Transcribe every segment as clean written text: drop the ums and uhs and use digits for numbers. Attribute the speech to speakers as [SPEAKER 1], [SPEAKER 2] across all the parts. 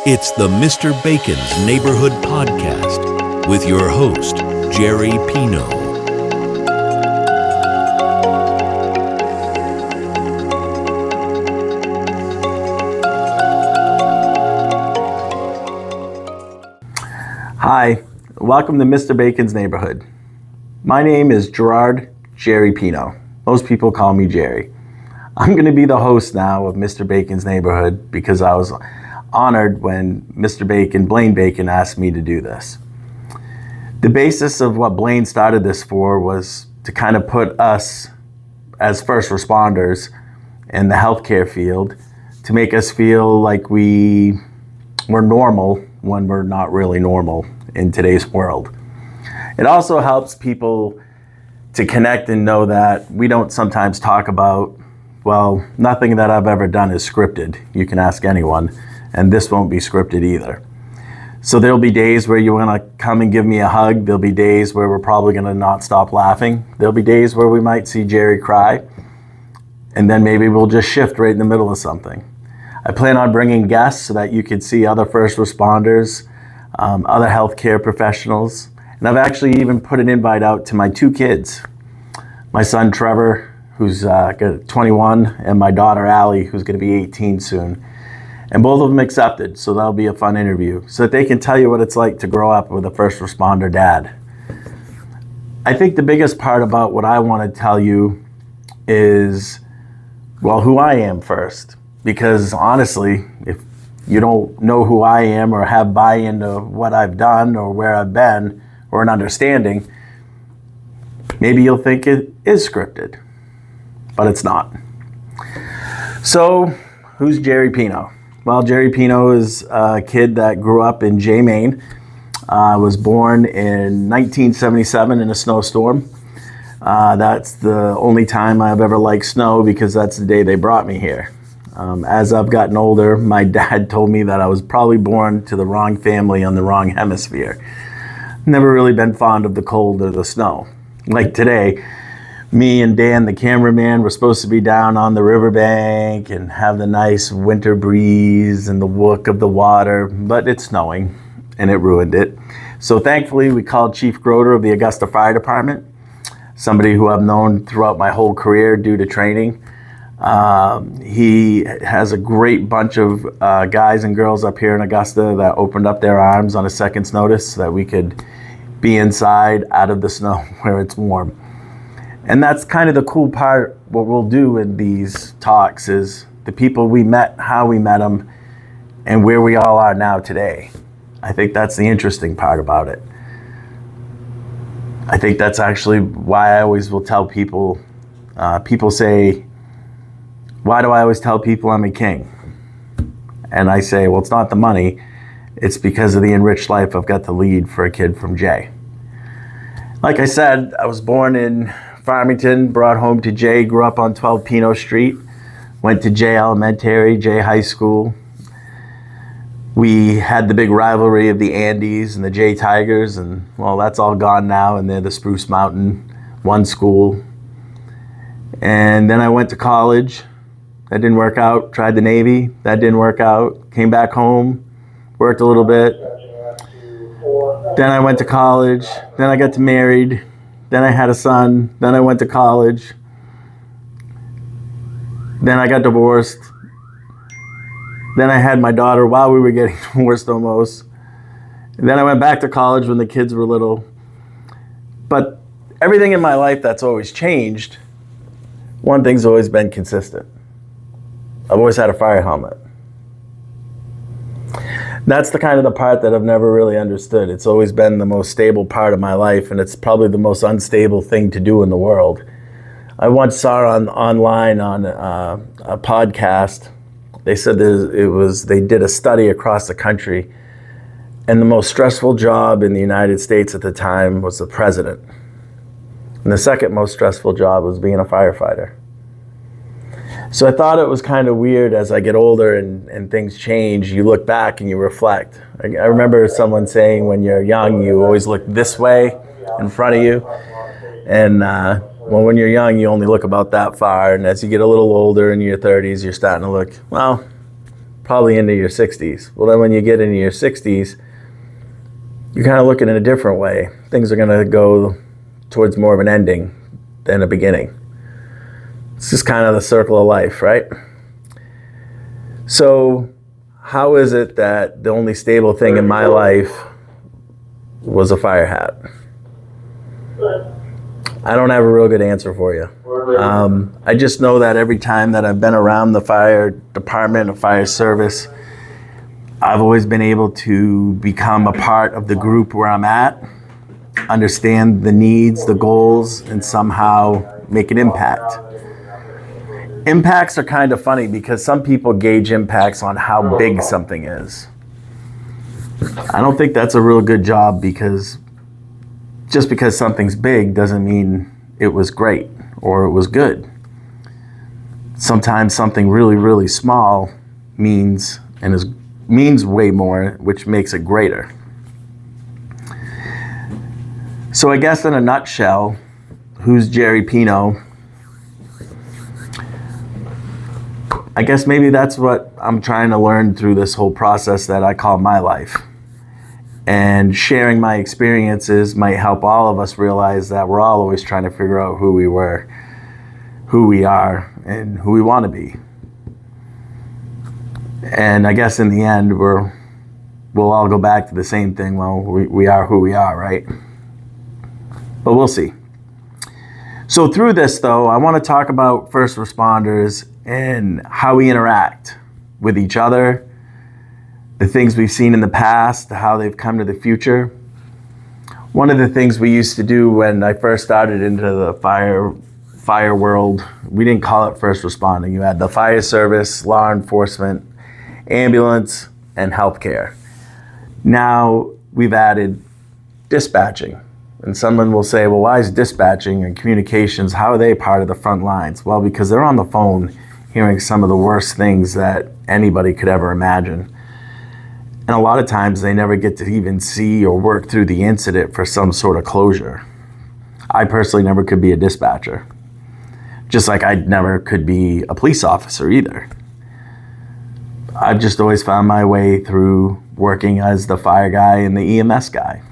[SPEAKER 1] It's the Mr. Bacon's Neighborhood Podcast with your host, Gerry Pino.
[SPEAKER 2] Hi, welcome to Mr. Bacon's Neighborhood. My name is Gerry Pino. Most people call me Gerry. I'm going to be the host now of Mr. Bacon's Neighborhood because I was honored when Blaine Bacon asked me to do this. The basis of what Blaine started this for was to kind of put us as first responders in the healthcare field to make us feel like we're normal when we're not really normal in today's world. It also helps people to connect and know that we don't sometimes talk about, well, nothing that I've ever done is scripted. You can ask anyone, and this won't be scripted either. So there'll be days where you want to come and give me a hug. There'll be days where we're probably going to not stop laughing. There'll be days where we might see Gerry cry, and then maybe we'll just shift right in the middle of something. I plan on bringing guests so that you could see other first responders, other healthcare professionals, and I've actually even put an invite out to my two kids. My son Trevor, who's 21, and my daughter Allie, who's going to be 18 soon. And both of them accepted, so that'll be a fun interview, so that they can tell you what it's like to grow up with a first responder dad. I think the biggest part about what I want to tell you is, well, who I am first. Because honestly, if you don't know who I am or have buy-in to what I've done or where I've been or an understanding, maybe you'll think it is scripted, but it's not. So, who's Gerry Pino? Well, Gerry Pino is a kid that grew up in Jay, Maine. Was born in 1977 in a snowstorm. That's the only time I've ever liked snow because that's the day they brought me here. As I've gotten older, my dad told me that I was probably born to the wrong family on the wrong hemisphere. Never really been fond of the cold or the snow. Like today, me and Dan, the cameraman, were supposed to be down on the riverbank and have the nice winter breeze and the look of the water, but it's snowing and it ruined it. So thankfully, we called Chief Groder of the Augusta Fire Department, somebody who I've known throughout my whole career due to training. He has a great bunch of guys and girls up here in Augusta that opened up their arms on a second's notice so that we could be inside out of the snow where it's warm. And that's kind of the cool part. What we'll do in these talks is the people we met, how we met them, and where we all are now today. I think that's the interesting part about it. I think that's actually why I always will tell people, people say, why do I always tell people I'm a king? And I say, well, it's not the money. It's because of the enriched life I've got to lead for a kid from Jay. Like I said, I was born in Farmington, brought home to Jay, grew up on 12 Pino Street, went to Jay Elementary, Jay High School. We had the big rivalry of the Andes and the Jay Tigers, and well, that's all gone now, and they're the Spruce Mountain, one school. And then I went to college. That didn't work out. Tried the Navy. That didn't work out. Came back home, worked a little bit. Then I went to college. Then I got married. Then I had a son. Then I went to college. Then I got divorced. Then I had my daughter while we were getting divorced almost. And then I went back to college when the kids were little. But everything in my life that's always changed, one thing's always been consistent. I've always had a fire helmet. That's the kind of the part that I've never really understood. It's always been the most stable part of my life, and it's probably the most unstable thing to do in the world. I once saw online on a podcast, they said they did a study across the country, and the most stressful job in the United States at the time was the president. And the second most stressful job was being a firefighter. So I thought it was kind of weird as I get older and things change, you look back and you reflect. I remember someone saying when you're young, you always look this way in front of you. And when you're young, you only look about that far. And as you get a little older in your 30s, you're starting to look, well, probably into your 60s. Well, then when you get into your 60s, you're kind of looking in a different way. Things are going to go towards more of an ending than a beginning. It's just kind of the circle of life, right? So how is it that the only stable thing in my life was a fire hat? I don't have a real good answer for you. I just know that every time that I've been around the fire department or fire service, I've always been able to become a part of the group where I'm at, understand the needs, the goals, and somehow make an impact. Impacts are kind of funny because some people gauge impacts on how big something is. I don't think that's a real good job, because just because something's big doesn't mean it was great or it was good. Sometimes something really, really small means way more, which makes it greater. So I guess in a nutshell, who's Gerry Pino? I guess maybe that's what I'm trying to learn through this whole process that I call my life. And sharing my experiences might help all of us realize that we're all always trying to figure out who we were, who we are, and who we want to be. And I guess in the end, we'll all go back to the same thing. Well, we are who we are, right? But we'll see. So through this, though, I want to talk about first responders and how we interact with each other, the things we've seen in the past, how they've come to the future. One of the things we used to do when I first started into the fire world, we didn't call it first responding. You had the fire service, law enforcement, ambulance, and healthcare. Now we've added dispatching. And someone will say, well, why is dispatching and communications, how are they part of the front lines? Well, because they're on the phone hearing some of the worst things that anybody could ever imagine. And a lot of times they never get to even see or work through the incident for some sort of closure. I personally never could be a dispatcher, just like I never could be a police officer either. I've just always found my way through working as the fire guy and the EMS guy.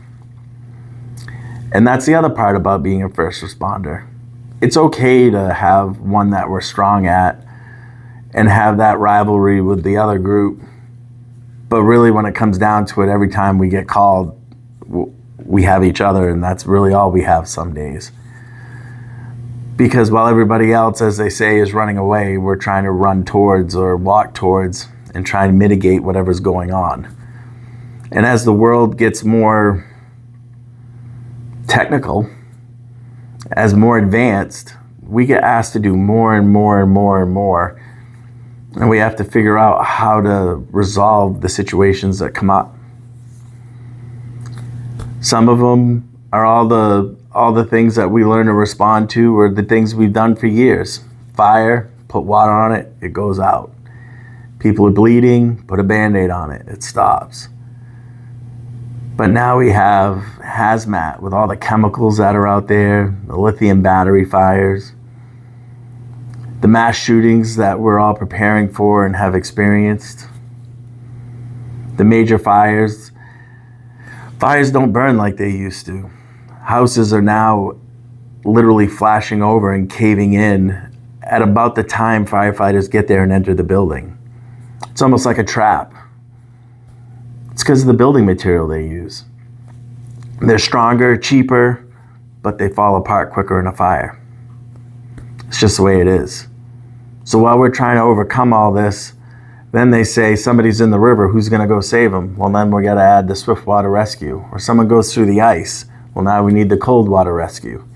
[SPEAKER 2] And that's the other part about being a first responder. It's okay to have one that we're strong at and have that rivalry with the other group. But really, when it comes down to it, every time we get called, we have each other, and that's really all we have some days. Because while everybody else, as they say, is running away, we're trying to run towards or walk towards and try to mitigate whatever's going on. And as the world gets more technical, as more advanced, we get asked to do more and more and more and more. And we have to figure out how to resolve the situations that come up. Some of them are all the things that we learn to respond to, or the things we've done for years. Fire, put water on it, it goes out. People are bleeding, put a Band-Aid on it, it stops. But now we have hazmat with all the chemicals that are out there, the lithium battery fires, the mass shootings that we're all preparing for and have experienced, the major fires. Fires don't burn like they used to. Houses are now literally flashing over and caving in at about the time firefighters get there and enter the building. It's almost like a trap. It's because of the building material they use. They're stronger, cheaper, but they fall apart quicker in a fire. It's just the way it is. So while we're trying to overcome all this, then they say somebody's in the river, who's going to go save them? Well, then we got to add the swift water rescue. Or someone goes through the ice. Well, now we need the cold water rescue.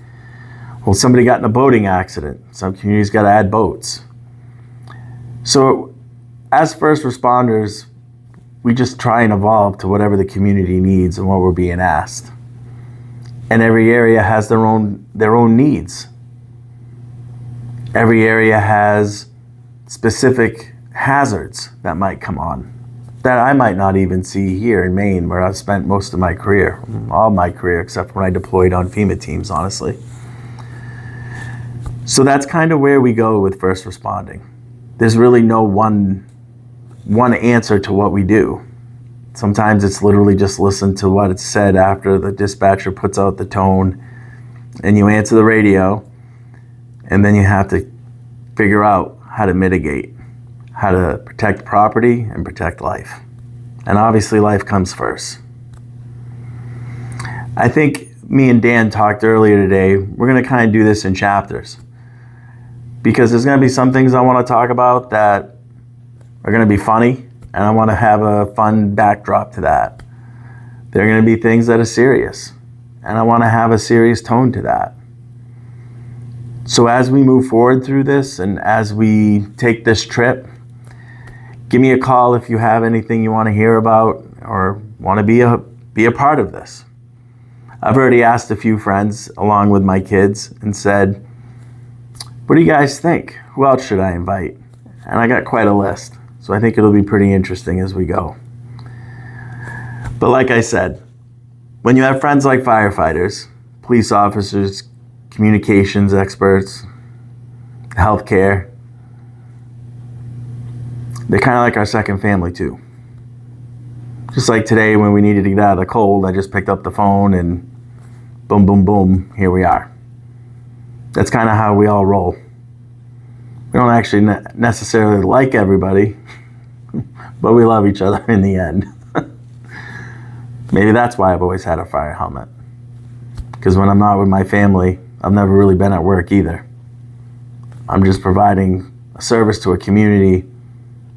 [SPEAKER 2] Well, somebody got in a boating accident. Some communities got to add boats. So as first responders, we just try and evolve to whatever the community needs and what we're being asked. And every area has their own needs. Every area has specific hazards that might come on that I might not even see here in Maine, where I've spent most of my career, all my career, except when I deployed on FEMA teams, honestly. So that's kind of where we go with first responding. There's really no one one answer to what we do. Sometimes it's literally just listen to what it's said after the dispatcher puts out the tone, and you answer the radio, and then you have to figure out how to mitigate, how to protect property and protect life. And obviously life comes first. I think me and Dan talked earlier today, we're going to kind of do this in chapters, because there's going to be some things I want to talk about that are going to be funny, and I want to have a fun backdrop to that. There are going to be things that are serious, and I want to have a serious tone to that. So as we move forward through this and as we take this trip, give me a call if you have anything you want to hear about or want to be a part of this. I've already asked a few friends along with my kids and said, what do you guys think? Who else should I invite? And I got quite a list. So I think it'll be pretty interesting as we go. But like I said, when you have friends like firefighters, police officers, communications experts, healthcare, they're kind of like our second family too. Just like today when we needed to get out of the cold, I just picked up the phone and boom, boom, boom, here we are. That's kind of how we all roll. We don't actually necessarily like everybody, but we love each other in the end. Maybe that's why I've always had a fire helmet. Because when I'm not with my family, I've never really been at work either. I'm just providing a service to a community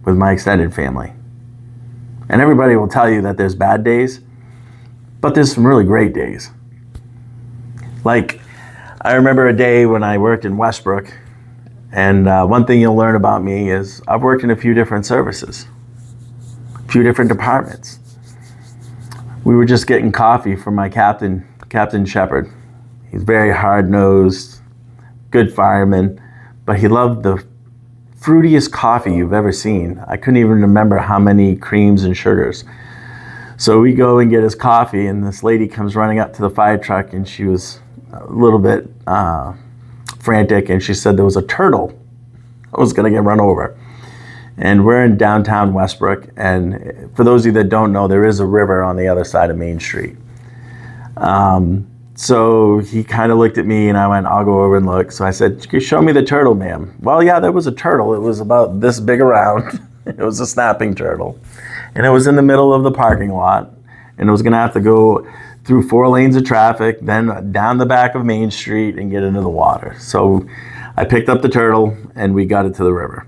[SPEAKER 2] with my extended family. And everybody will tell you that there's bad days, but there's some really great days. Like, I remember a day when I worked in Westbrook, and one thing you'll learn about me is I've worked in a few different services, a few different departments. We were just getting coffee from my captain, Captain Shepard. He's very hard-nosed, good fireman, but he loved the fruitiest coffee you've ever seen. I couldn't even remember how many creams and sugars. So we go and get his coffee, and this lady comes running up to the fire truck, and she was a little bit frantic, and she said there was a turtle that was going to get run over. And we're in downtown Westbrook, and for those of you that don't know, there is a river on the other side of Main Street. So he kind of looked at me, and I went, I'll go over and look. So I said, show me the turtle, ma'am. Well, yeah, there was a turtle. It was about this big around. It was a snapping turtle. And it was in the middle of the parking lot. And it was going to have to go through 4 lanes of traffic, then down the back of Main Street and get into the water. So I picked up the turtle, and we got it to the river.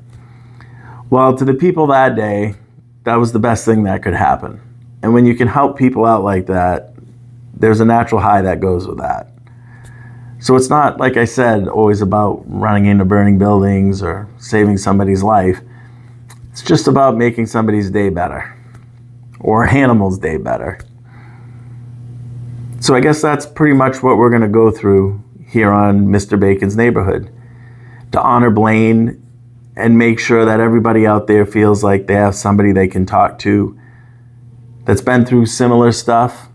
[SPEAKER 2] Well, to the people that day, that was the best thing that could happen. And when you can help people out like that, there's a natural high that goes with that. So it's not, like I said, always about running into burning buildings or saving somebody's life. It's just about making somebody's day better, or animal's day better. So I guess that's pretty much what we're going to go through here on Mr. Bacon's Neighborhood, to honor Blaine and make sure that everybody out there feels like they have somebody they can talk to that's been through similar stuff.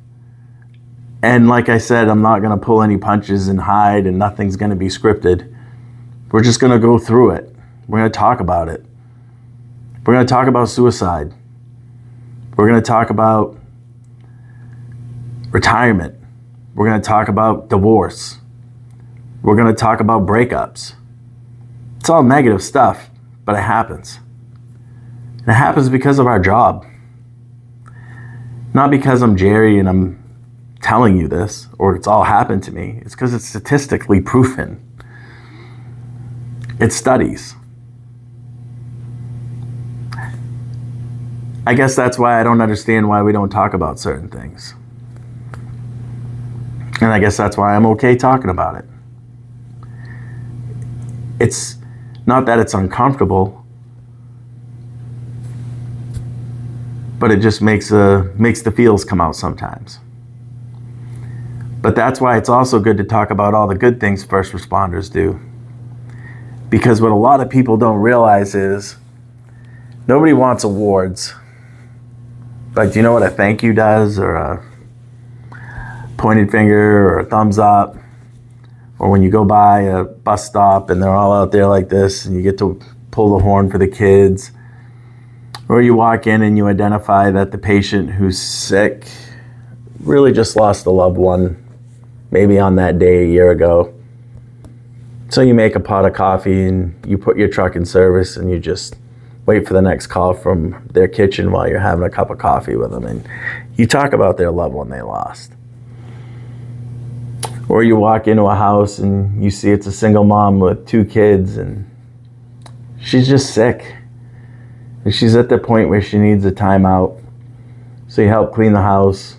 [SPEAKER 2] And like I said, I'm not going to pull any punches and hide, and nothing's going to be scripted. We're just going to go through it. We're going to talk about it. We're going to talk about suicide. We're going to talk about retirement. We're going to talk about divorce. We're going to talk about breakups. It's all negative stuff, but it happens. And it happens because of our job. Not because I'm Gerry and I'm telling you this, or it's all happened to me. It's because it's statistically proven. It's studies. I guess that's why I don't understand why we don't talk about certain things. And I guess that's why I'm okay talking about it. It's not that it's uncomfortable, but it just makes the feels come out sometimes. But that's why it's also good to talk about all the good things first responders do. Because what a lot of people don't realize is nobody wants awards. But do you know what a thank you does, or a pointed finger, or a thumbs up? Or when you go by a bus stop and they're all out there like this and you get to pull the horn for the kids. Or you walk in and you identify that the patient who's sick really just lost a loved one, maybe on that day a year ago. So you make a pot of coffee and you put your truck in service and you just wait for the next call from their kitchen while you're having a cup of coffee with them, and you talk about their loved one they lost. Or you walk into a house and you see it's a single mom with 2 kids and she's just sick. And she's at the point where she needs a timeout. So you help clean the house,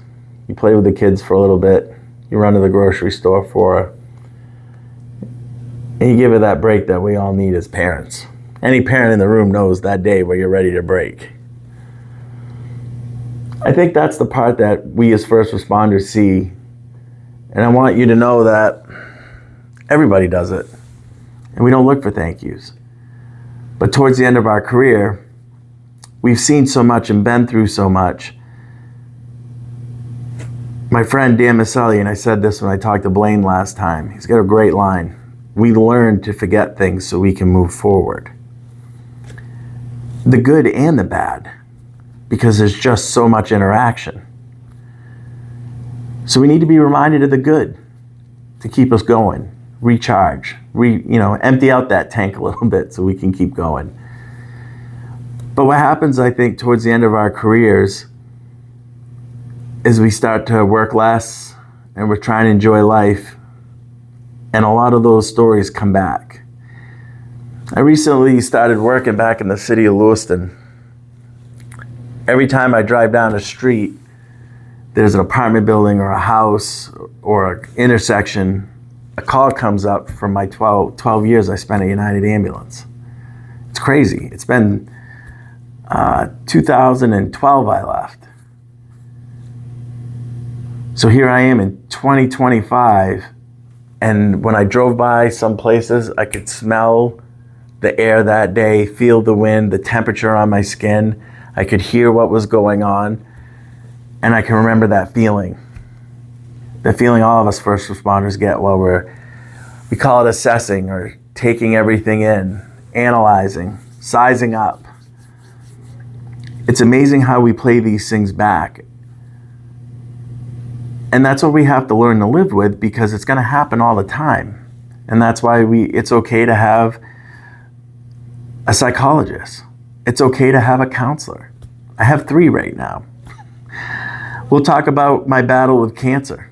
[SPEAKER 2] you play with the kids for a little bit, you run to the grocery store for her, and you give her that break that we all need as parents. Any parent in the room knows that day where you're ready to break. I think that's the part that we as first responders see. And I want you to know that everybody does it. And we don't look for thank yous. But towards the end of our career, we've seen so much and been through so much. My friend Dan Maselli, and I said this when I talked to Blaine last time, he's got a great line. We learn to forget things so we can move forward. The good and the bad, because there's just so much interaction. So we need to be reminded of the good to keep us going, recharge, empty out that tank a little bit so we can keep going. But what happens, I think, towards the end of our careers is we start to work less and we're trying to enjoy life, and a lot of those stories come back. I recently started working back in the city of Lewiston. Every time I drive down the street, there's an apartment building or a house or an intersection, a call comes up from my 12 years I spent at United Ambulance. It's crazy. It's been 2012 I left. So here I am in 2025, and when I drove by some places, I could smell the air that day, feel the wind, the temperature on my skin. I could hear what was going on, and I can remember that feeling. The feeling all of us first responders get while we call it assessing or taking everything in, analyzing, sizing up. It's amazing how we play these things back. And that's what we have to learn to live with, because it's going to happen all the time. And that's why it's okay to have a psychologist. It's okay to have a counselor. I have 3 right now. We'll talk about my battle with cancer.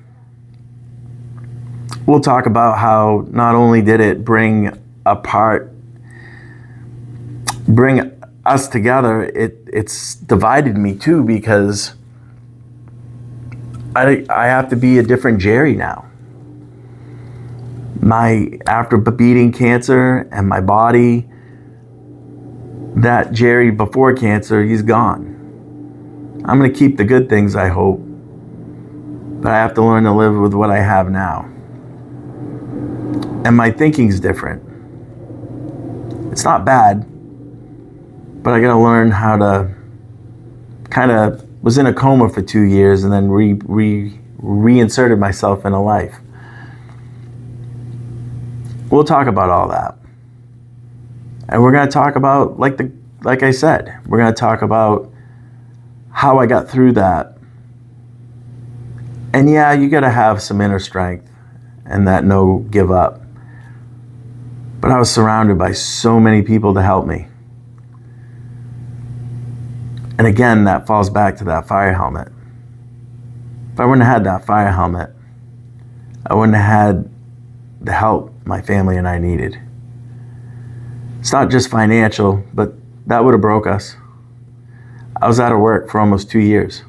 [SPEAKER 2] We'll talk about how not only did it bring us together, it's divided me too, because I have to be a different Gerry now. After beating cancer and my body, that Gerry before cancer, he's gone. I'm going to keep the good things, I hope, but I have to learn to live with what I have now. And my thinking's different. It's not bad, but I got to learn how to was in a coma for 2 years and then reinserted myself in a life. We'll talk about all that. And we're going to talk about, like I said, we're going to talk about how I got through that. And yeah, you got to have some inner strength and that no give up. But I was surrounded by so many people to help me. And again, that falls back to that fire helmet. If I wouldn't have had that fire helmet, I wouldn't have had the help my family and I needed. It's not just financial, but that would have broke us. I was out of work for almost 2 years.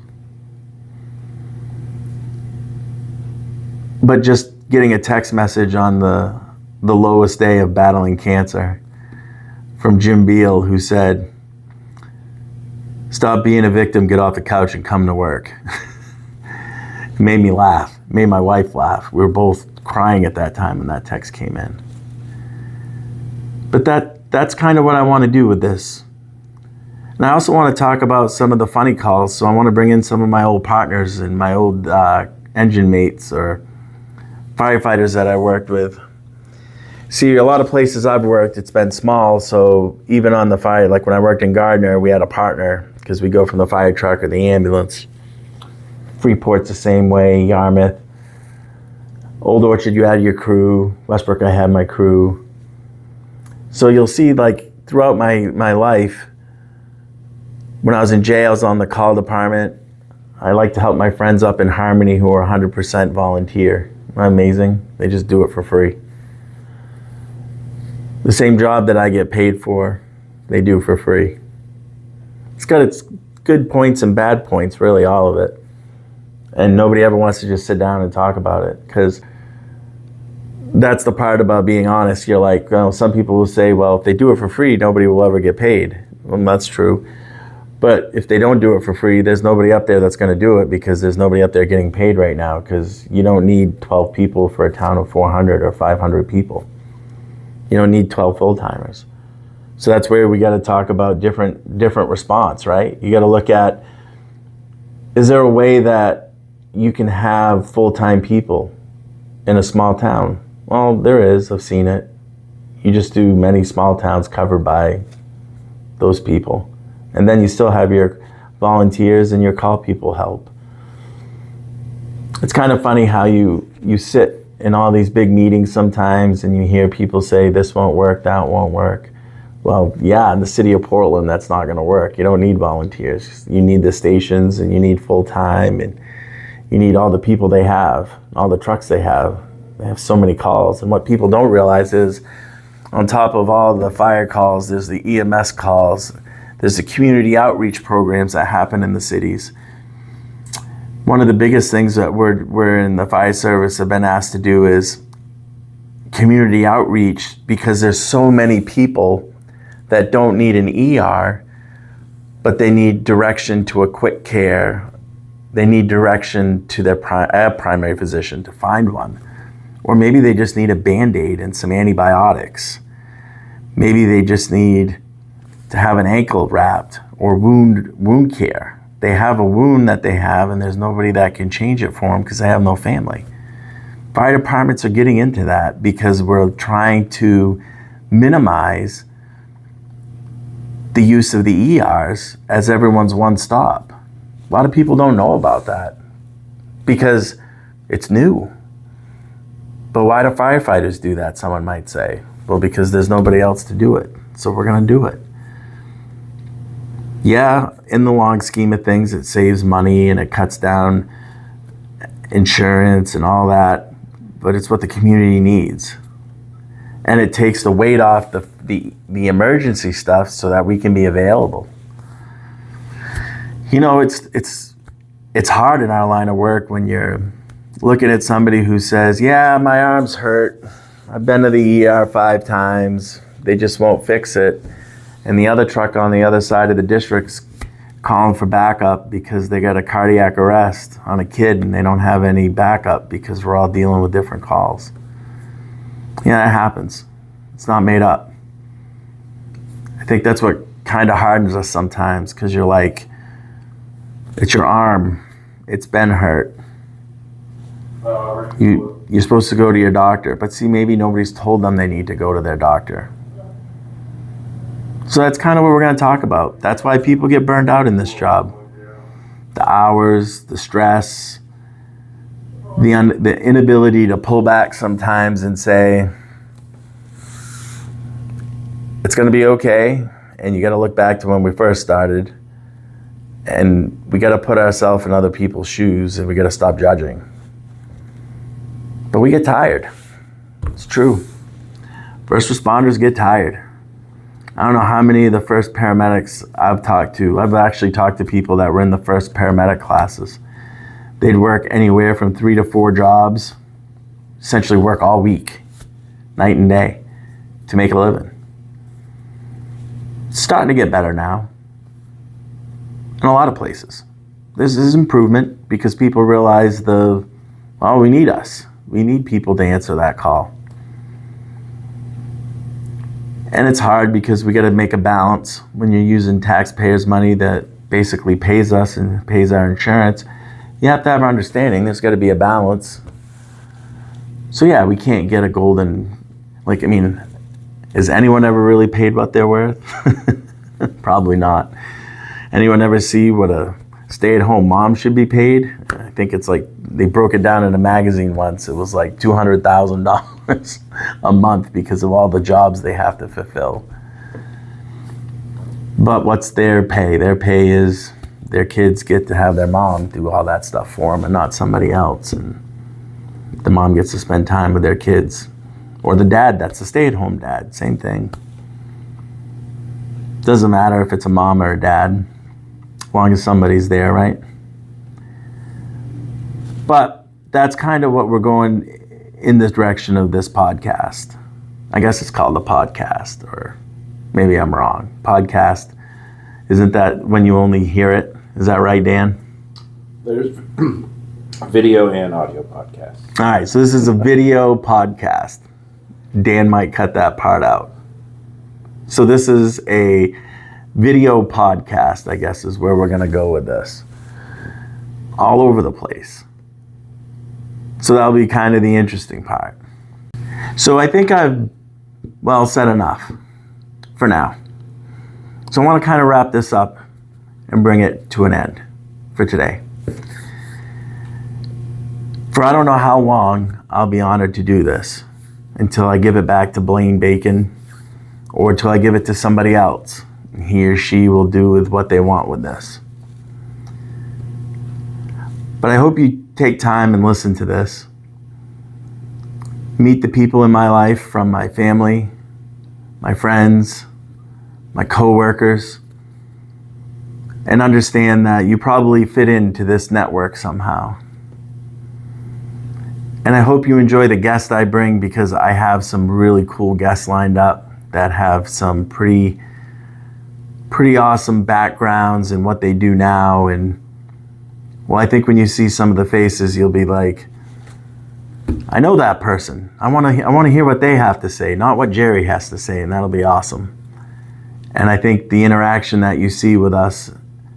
[SPEAKER 2] But just getting a text message on the lowest day of battling cancer from Jim Beal, who said, "Stop being a victim, get off the couch and come to work." It made me laugh, made my wife laugh. We were both crying at that time when that text came in. But that's kind of what I want to do with this. And I also want to talk about some of the funny calls, so I want to bring in some of my old partners and my old engine mates or firefighters that I worked with. See, a lot of places I've worked, it's been small, so even on the fire, like when I worked in Gardner, we had a partner because we go from the fire truck or the ambulance. Freeport's the same way, Yarmouth. Old Orchard, you had your crew. Westbrook, I had my crew. So you'll see, like, throughout my life, when I was in jail, I was on the call department. I like to help my friends up in Harmony who are 100% volunteer. Isn't that amazing? They just do it for free. The same job that I get paid for, they do for free. It's got its good points and bad points, really, all of it. And nobody ever wants to just sit down and talk about it, because that's the part about being honest. You're like, well, some people will say, well, if they do it for free, nobody will ever get paid. Well, that's true. But if they don't do it for free, there's nobody up there that's going to do it, because there's nobody up there getting paid right now, because you don't need 12 people for a town of 400 or 500 people. You don't need 12 full-timers. So that's where we got to talk about different response, right? You got to look at, is there a way that you can have full-time people in a small town? Well, there is. I've seen it. You just do many small towns covered by those people. And then you still have your volunteers and your call people help. It's kind of funny how you sit in all these big meetings sometimes and you hear people say this won't work, that won't work. Well, yeah, in the city of Portland, that's not going to work. You don't need volunteers. You need the stations, and you need full-time, and you need all the people they have, all the trucks they have. They have so many calls. And what people don't realize is, on top of all the fire calls, there's the EMS calls, there's the community outreach programs that happen in the cities. One of the biggest things that we're in the fire service have been asked to do is community outreach, because there's so many people that don't need an ER, but they need direction to a quick care. They need direction to their primary physician to find one. Or maybe they just need a Band-Aid and some antibiotics. Maybe they just need to have an ankle wrapped or wound care. They have a wound that they have, and there's nobody that can change it for them because they have no family. Fire departments are getting into that because we're trying to minimize the use of the ERs as everyone's one stop. A lot of people don't know about that because it's new. But why do firefighters do that, someone might say? Well, because there's nobody else to do it, so we're going to do it. Yeah, in the long scheme of things, it saves money and it cuts down insurance and all that, but it's what the community needs. And it takes the weight off the emergency stuff so that we can be available. You know, it's hard in our line of work when you're looking at somebody who says, yeah, my arm's hurt. I've been to the ER 5 times. They just won't fix it. And the other truck on the other side of the district's calling for backup because they got a cardiac arrest on a kid and they don't have any backup because we're all dealing with different calls. Yeah, it happens. It's not made up. I think that's what kind of hardens us sometimes, because you're like, it's your arm. It's been hurt. You're supposed to go to your doctor. But see, maybe nobody's told them they need to go to their doctor. So that's kind of what we're going to talk about. That's why people get burned out in this job. The hours, the stress, the inability to pull back sometimes and say, it's going to be okay. And you got to look back to when we first started. And we got to put ourselves in other people's shoes, and we got to stop judging. But we get tired. It's true. First responders get tired. I don't know how many of the first paramedics I've talked to. I've actually talked to people that were in the first paramedic classes. They'd work anywhere from 3 to 4 jobs, essentially work all week, night and day, to make a living. It's starting to get better now in a lot of places. This is improvement because people realize we need us. We need people to answer that call. And it's hard because we got to make a balance when you're using taxpayers' money that basically pays us and pays our insurance. You have to have understanding. There's got to be a balance. So yeah, we can't get a golden Like, I mean, is anyone ever really paid what they're worth? Probably not. Anyone ever see what a stay-at-home mom should be paid? I think it's like, they broke it down in a magazine once. It was like $200,000 a month because of all the jobs they have to fulfill. But what's their pay? Their pay is their kids get to have their mom do all that stuff for them and not somebody else. And the mom gets to spend time with their kids. Or the dad, that's a stay-at-home dad, same thing. Doesn't matter if it's a mom or a dad, as long as somebody's there, right? But that's kind of what we're going in this direction of this podcast. I guess it's called a podcast, or maybe I'm wrong. Podcast, isn't that when you only hear it? Is that right, Dan?
[SPEAKER 3] There's video and audio podcast.
[SPEAKER 2] All right, so this is a video podcast. Dan might cut that part out. So this is a video podcast, I guess, is where we're going to go with this. All over the place. So that'll be kind of the interesting part. So I think I've, said enough for now. So I want to kind of wrap this up and bring it to an end for today. For I don't know how long I'll be honored to do this, until I give it back to Blaine Bacon, or until I give it to somebody else. He or she will do with what they want with this. But I hope you take time and listen to this. Meet the people in my life, from my family, my friends, my coworkers, and understand that you probably fit into this network somehow. And I hope you enjoy the guests I bring, because I have some really cool guests lined up that have some pretty awesome backgrounds in what they do now. And well, I think when you see some of the faces, you'll be like, I know that person. I want to hear what they have to say, not what Gerry has to say, and that'll be awesome. And I think the interaction that you see with us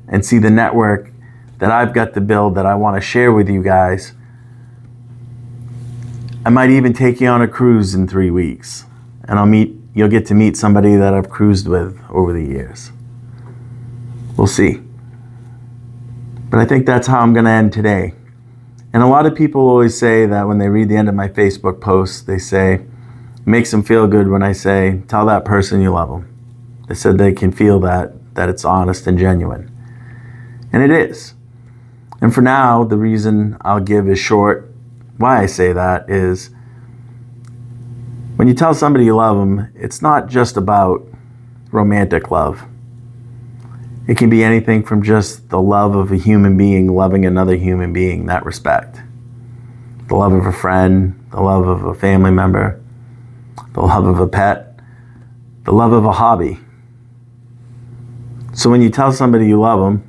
[SPEAKER 2] and see the network that I've got to build that I want to share with you guys. I might even take you on a cruise in 3 weeks, and you'll get to meet somebody that I've cruised with over the years. We'll see. But I think that's how I'm going to end today. And a lot of people always say that when they read the end of my Facebook posts, they say, it makes them feel good when I say, tell that person you love them. They said they can feel that it's honest and genuine. And it is. And for now, the reason I'll give is short. Why I say that is, when you tell somebody you love them, it's not just about romantic love. It can be anything from just the love of a human being loving another human being, that respect. The love of a friend, the love of a family member, the love of a pet, the love of a hobby. So when you tell somebody you love them,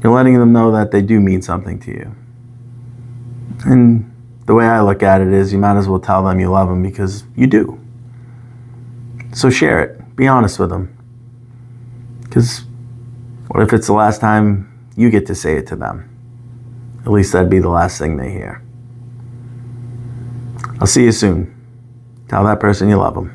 [SPEAKER 2] you're letting them know that they do mean something to you. And the way I look at it is, you might as well tell them you love them, because you do. So share it. Be honest with them. Because what if it's the last time you get to say it to them? At least that'd be the last thing they hear. I'll see you soon. Tell that person you love them.